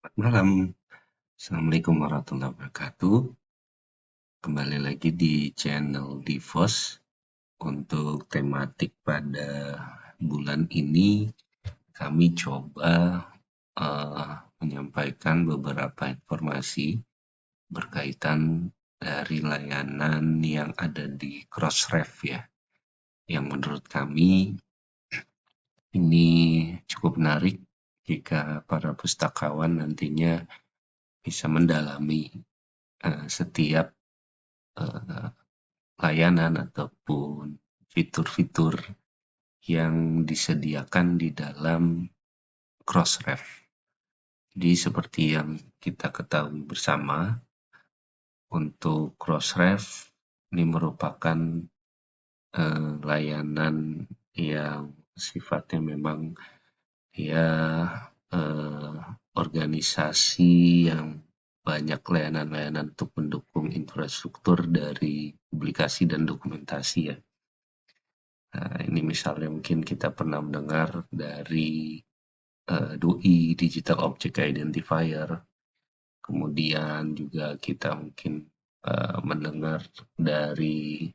Selamat malam. Assalamualaikum warahmatullahi wabarakatuh. Kembali lagi di channel Divos. Untuk tematik pada bulan ini, kami coba menyampaikan beberapa informasi berkaitan dari layanan yang ada di Crossref ya. Yang menurut kami ini cukup menarik jika para pustakawan nantinya bisa mendalami setiap eh, layanan ataupun fitur-fitur yang disediakan di dalam Crossref. Jadi seperti yang kita ketahui bersama, untuk Crossref ini merupakan layanan yang sifatnya memang ya eh, organisasi yang banyak layanan-layanan untuk mendukung infrastruktur dari publikasi dan dokumentasi ya. Nah, ini misalnya mungkin kita pernah mendengar dari DOI, Digital Object Identifier, kemudian juga kita mungkin mendengar dari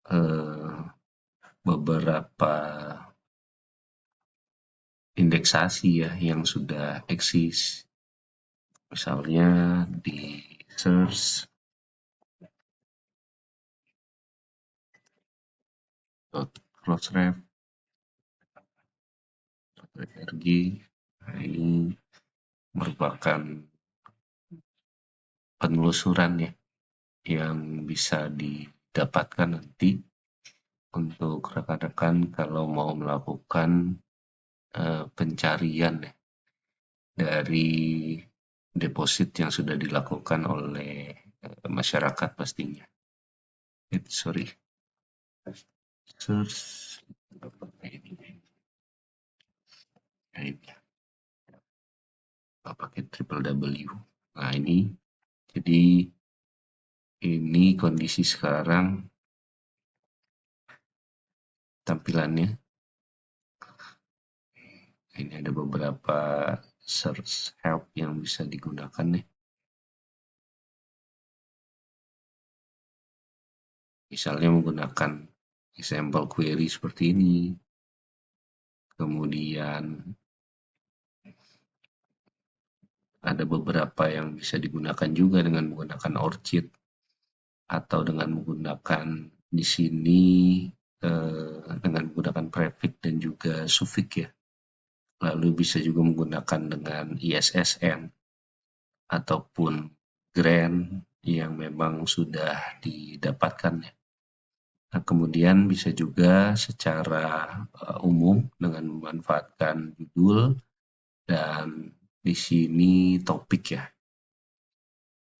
eh, beberapa indeksasi ya yang sudah eksis, misalnya di search, Crossref, .org. Nah, ini merupakan penelusuran ya yang bisa didapatkan nanti untuk rekan-rekan kalau mau melakukan pencarian ya, dari deposit yang sudah dilakukan oleh masyarakat pastinya. Sorry, search ini pakai www. Nah ini, jadi ini kondisi sekarang tampilannya. Ini ada beberapa search help yang bisa digunakan nih. Misalnya menggunakan example query seperti ini. Kemudian ada beberapa yang bisa digunakan juga dengan menggunakan ORCID atau dengan menggunakan di sini dengan menggunakan prefix dan juga suffix ya. Lalu bisa juga menggunakan dengan ISSN ataupun grant yang memang sudah didapatkan ya. Nah, kemudian bisa juga secara umum dengan memanfaatkan judul dan di sini topik ya.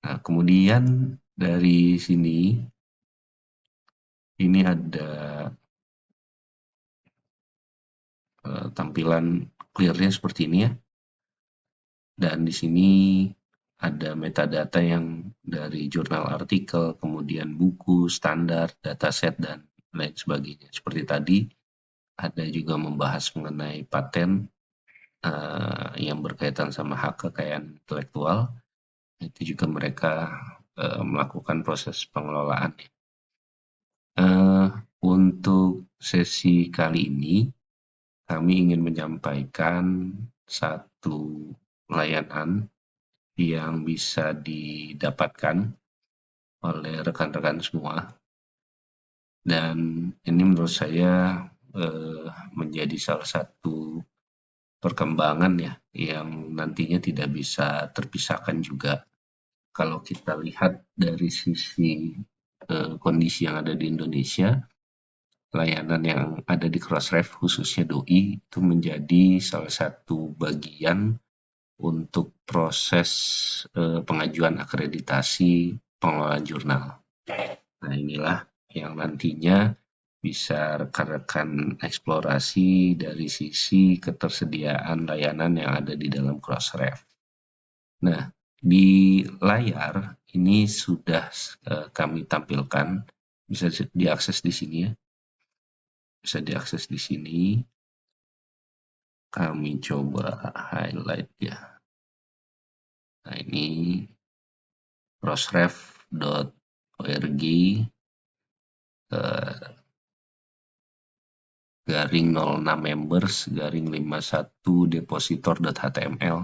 Nah, kemudian dari sini ini ada tampilan clear-nya seperti ini ya. Dan di sini ada metadata yang dari jurnal artikel, kemudian buku, standar, dataset, dan lain sebagainya. Seperti tadi, ada juga membahas mengenai paten yang berkaitan sama hak kekayaan intelektual. Itu juga mereka melakukan proses pengelolaan. Untuk sesi kali ini, kami ingin menyampaikan satu layanan yang bisa didapatkan oleh rekan-rekan semua. Dan ini menurut saya menjadi salah satu perkembangan ya yang nantinya tidak bisa terpisahkan juga. Kalau kita lihat dari sisi kondisi yang ada di Indonesia, layanan yang ada di Crossref khususnya DOI itu menjadi salah satu bagian untuk proses pengajuan akreditasi pengelolaan jurnal. Nah inilah yang nantinya bisa rekan-rekan eksplorasi dari sisi ketersediaan layanan yang ada di dalam Crossref. Nah, di layar ini sudah kami tampilkan, bisa diakses di sini ya. Bisa diakses di sini. Kami coba highlight ya. Nah, ini crossref.org garing 06 members garing 51 depositor.html.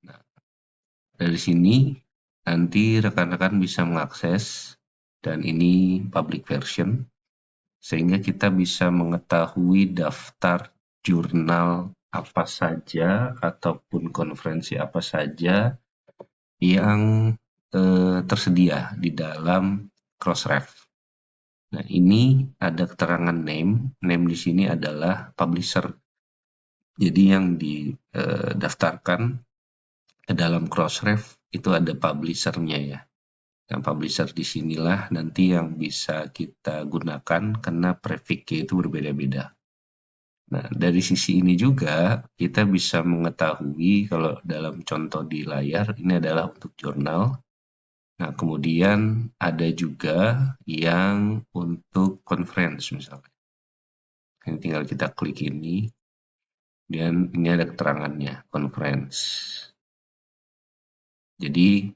Nah, dari sini nanti rekan-rekan bisa mengakses, dan ini public version, sehingga kita bisa mengetahui daftar jurnal apa saja ataupun konferensi apa saja yang tersedia di dalam Crossref. Nah, ini ada keterangan name. Name di sini adalah publisher. Jadi yang didaftarkan ke dalam Crossref itu ada publisher-nya ya. Yang publisher di sinilah nanti yang bisa kita gunakan karena prefix-nya itu berbeda-beda. Nah, dari sisi ini juga kita bisa mengetahui kalau dalam contoh di layar ini adalah untuk jurnal. Nah, kemudian ada juga yang untuk conference misalnya. Ini tinggal kita klik ini, dan ini ada keterangannya, conference. Jadi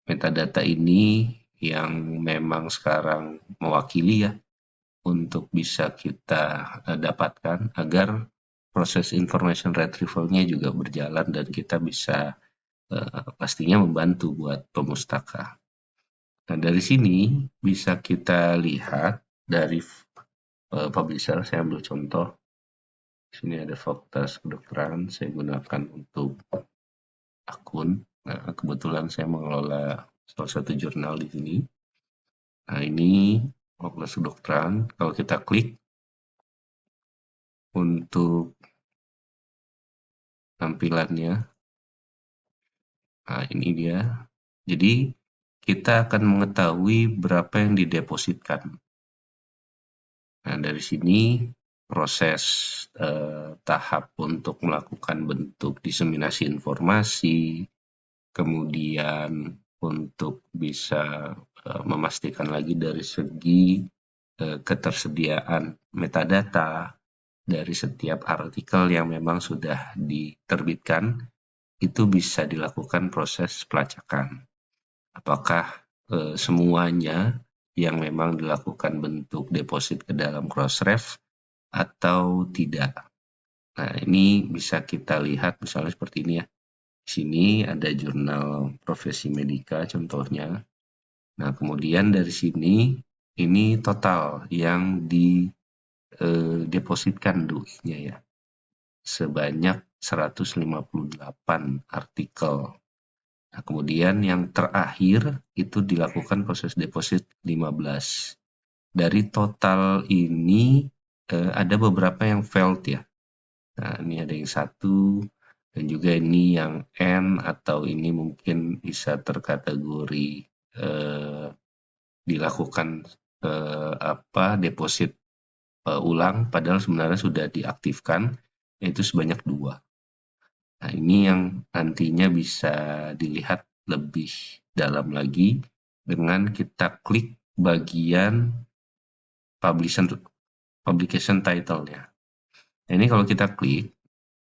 metadata ini yang memang sekarang mewakili ya untuk bisa kita dapatkan agar proses information retrieval-nya juga berjalan dan kita bisa pastinya membantu buat pemustaka. Nah, dari sini bisa kita lihat dari publisher. Saya ambil contoh. Sini ada Fakultas Kedokteran, saya gunakan untuk akun. Nah, kebetulan saya mengelola salah satu jurnal di sini. Nah, ini Fakultas Kedokteran. Kalau kita klik untuk tampilannya, nah ini dia. Jadi kita akan mengetahui berapa yang didepositkan. Nah, dari sini proses tahap untuk melakukan bentuk diseminasi informasi, kemudian untuk bisa memastikan lagi dari segi ketersediaan metadata dari setiap artikel yang memang sudah diterbitkan, itu bisa dilakukan proses pelacakan. Apakah semuanya yang memang dilakukan bentuk deposit ke dalam Crossref atau tidak. Nah, ini bisa kita lihat misalnya seperti ini ya. Di sini ada jurnal Profesi Medika contohnya. Nah, kemudian dari sini ini total yang didepositkan DOI-nya ya. Sebanyak 158 artikel. Nah, kemudian yang terakhir itu dilakukan proses deposit 15. Dari total ini ada beberapa yang failed ya. Nah, ini ada yang 1, dan juga ini yang N, atau ini mungkin bisa terkategori dilakukan deposit ulang, padahal sebenarnya sudah diaktifkan, yaitu sebanyak 2. Nah, ini yang nantinya bisa dilihat lebih dalam lagi dengan kita klik bagian publication title-nya. Nah, ini kalau kita klik,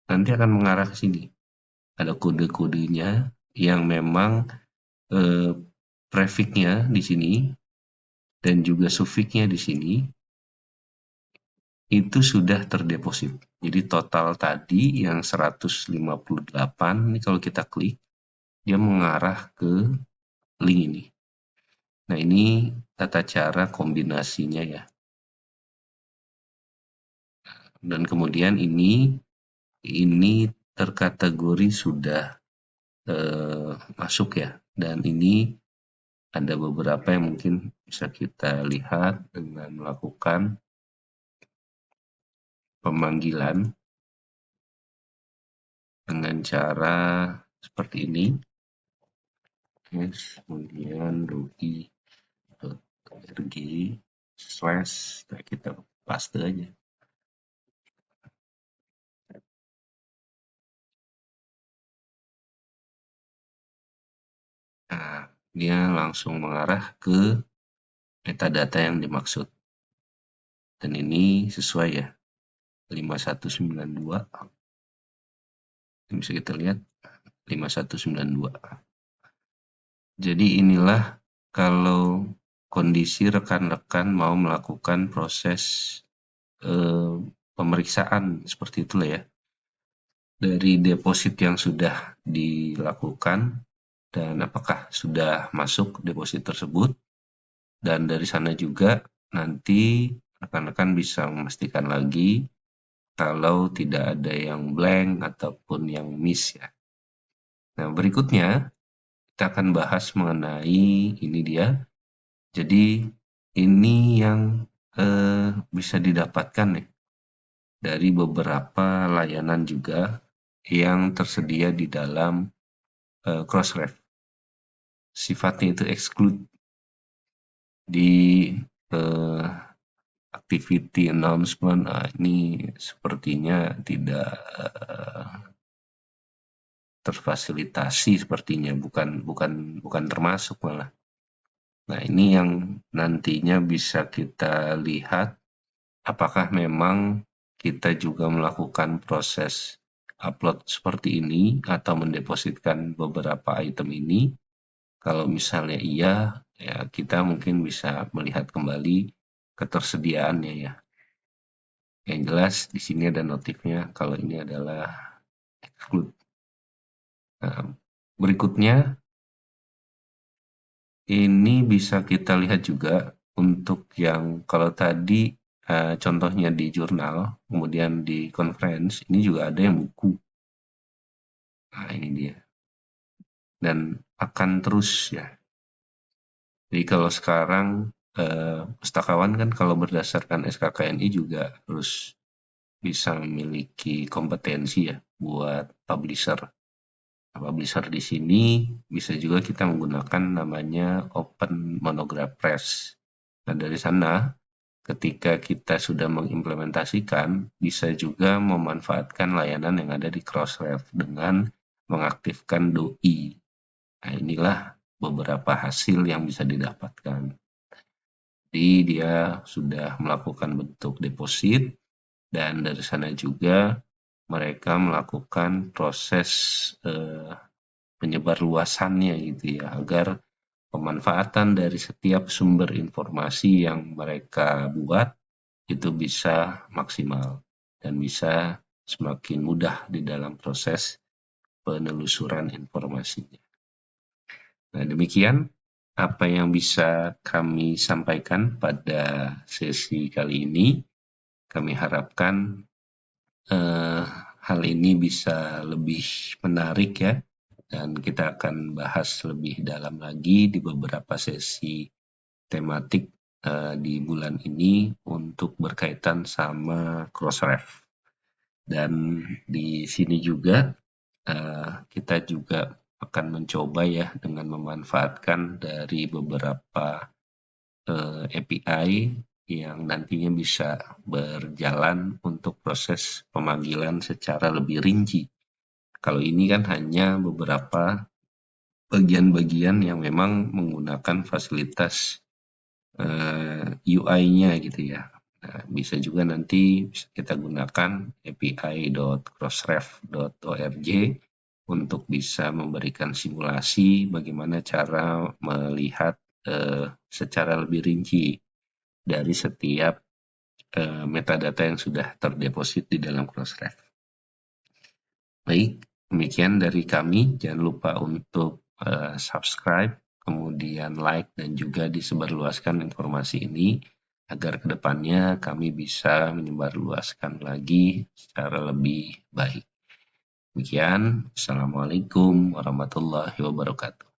nanti akan mengarah ke sini. Ada kode-kodenya yang memang prefix-nya di sini dan juga suffix-nya di sini itu sudah terdeposit. Jadi total tadi yang 158, ini kalau kita klik, dia mengarah ke link ini. Nah, ini tata cara kombinasinya ya. Dan kemudian ini terkategori sudah masuk ya. Dan ini ada beberapa yang mungkin bisa kita lihat dengan melakukan pemanggilan dengan cara seperti ini. Kemudian doi.org / nah, kita paste aja. Nah, dia langsung mengarah ke metadata yang dimaksud. Dan ini sesuai ya, 5192. Ini bisa kita lihat 5192. Jadi inilah kalau kondisi rekan-rekan mau melakukan proses pemeriksaan seperti itulah ya. Dari deposit yang sudah dilakukan dan apakah sudah masuk deposit tersebut, dan dari sana juga nanti rekan-rekan bisa memastikan lagi kalau tidak ada yang blank ataupun yang miss ya. Nah, berikutnya kita akan bahas mengenai ini dia. Jadi ini yang bisa didapatkan nih dari beberapa layanan juga yang tersedia di dalam Crossref. Sifatnya itu exclude di activity announcement. Ini sepertinya tidak terfasilitasi sepertinya, bukan termasuk malah. Nah, ini yang nantinya bisa kita lihat apakah memang kita juga melakukan proses upload seperti ini atau mendepositkan beberapa item ini. Kalau misalnya iya, ya kita mungkin bisa melihat kembali ketersediaannya ya. Yang jelas di sini ada notifnya kalau ini adalah exclude. Nah, berikutnya ini bisa kita lihat juga untuk yang kalau tadi contohnya di jurnal, kemudian di conference, ini juga ada yang buku. Nah, ini dia. Dan akan terus ya. Jadi kalau sekarang pustakawan kan kalau berdasarkan SKKNI juga harus bisa memiliki kompetensi ya buat publisher. Publisher di sini bisa juga kita menggunakan namanya Open Monograph Press. Nah, dari sana ketika kita sudah mengimplementasikan, bisa juga memanfaatkan layanan yang ada di Crossref dengan mengaktifkan doi. Nah, inilah beberapa hasil yang bisa didapatkan. Jadi dia sudah melakukan bentuk deposit dan dari sana juga mereka melakukan proses penyebarluasannya gitu ya, agar pemanfaatan dari setiap sumber informasi yang mereka buat itu bisa maksimal dan bisa semakin mudah di dalam proses penelusuran informasinya. Nah, demikian apa yang bisa kami sampaikan pada sesi kali ini. Kami harapkan hal ini bisa lebih menarik ya, dan kita akan bahas lebih dalam lagi di beberapa sesi tematik di bulan ini untuk berkaitan sama Crossref. Dan di sini juga kita juga akan mencoba ya dengan memanfaatkan dari beberapa API yang nantinya bisa berjalan untuk proses pemanggilan secara lebih rinci. Kalau ini kan hanya beberapa bagian-bagian yang memang menggunakan fasilitas UI-nya gitu ya. Nah, bisa juga nanti bisa kita gunakan api.crossref.org untuk bisa memberikan simulasi bagaimana cara melihat secara lebih rinci dari setiap metadata yang sudah terdeposit di dalam Crossref. Baik, demikian dari kami. Jangan lupa untuk subscribe, kemudian like, dan juga disebarluaskan informasi ini agar kedepannya kami bisa menyebarluaskan lagi secara lebih baik. Demikian, Assalamualaikum warahmatullahi wabarakatuh.